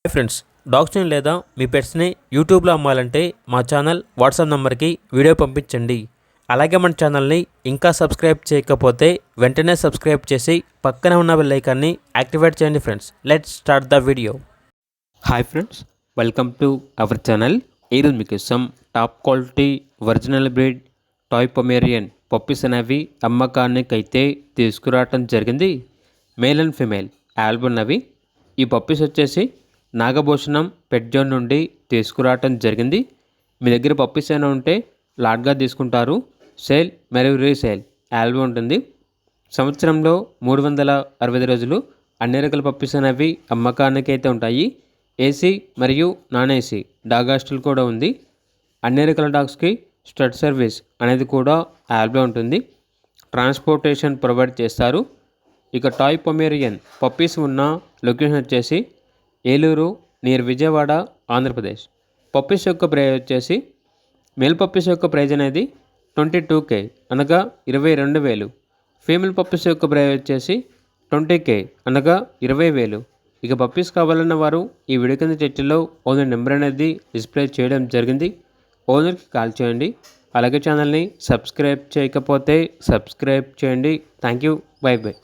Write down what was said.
Hi friends, డాగ్స్ని లేదా మీ పెట్స్ని యూట్యూబ్లో అమ్మాలంటే మా ఛానల్ వాట్సాప్ నెంబర్కి వీడియో పంపించండి. అలాగే మన ఛానల్ని ఇంకా సబ్స్క్రైబ్ చేయకపోతే వెంటనే సబ్స్క్రైబ్ చేసి పక్కనే ఉన్న బెల్ ఐకాన్ని యాక్టివేట్ చేయండి. Friends, let's start the video. Hi friends, welcome to our channel. ఈరోజు మీకోసం top quality original breed toy Pomeranian puppies అనేవి అమ్మకానికి అయితే తీసుకురావటం జరిగింది. మేల్ అండ్ ఫిమేల్ ఆల్బమ్ అవి. ఈ పప్పీస్ వచ్చేసి నాగభూషణం పెట్ జోన్ నుండి తీసుకురావటం జరిగింది. మీ దగ్గర పప్పీస్ అయినా ఉంటే లాట్గా తీసుకుంటారు. సేల్ మరియు రీసేల్ ఆల్బమ్ ఉంటుంది. సంవత్సరంలో 365 రోజులు అన్ని రకాల పప్పీస్ అనేవి అమ్మకానికి అయితే ఉంటాయి. ఏసీ మరియు నాన్ ఏసీ డాగ్ హాస్టల్ కూడా ఉంది. అన్ని రకాల డాగ్స్కి స్టడ్ సర్వీస్ అనేది కూడా ఆల్బమ్ ఉంటుంది. ట్రాన్స్పోర్టేషన్ ప్రొవైడ్ చేస్తారు. ఇక టాయ్ పొమేరియన్ పప్పీస్ ఉన్న లొకేషన్ వచ్చేసి ఏలూరు నియర్ విజయవాడ, ఆంధ్రప్రదేశ్. పప్పీస్ యొక్క ప్రైజ్ వచ్చేసి మేల్ పప్పీస్ యొక్క ప్రైజ్ అనేది 22K అనగా 22,000. ఫీమేల్ పప్పీస్ యొక్క ప్రైజ్ వచ్చేసి 20K అనగా 20,000. ఇక పప్పీస్ కావాలన్న వారు ఈ వీడియో కింద చర్చలో ఓనర్ నెంబర్ అనేది డిస్ప్లే చేయడం జరిగింది. ఓనర్కి కాల్ చేయండి. అలాగే ఛానల్ని సబ్స్క్రైబ్ చేయకపోతే సబ్స్క్రైబ్ చేయండి. Thank you. By by.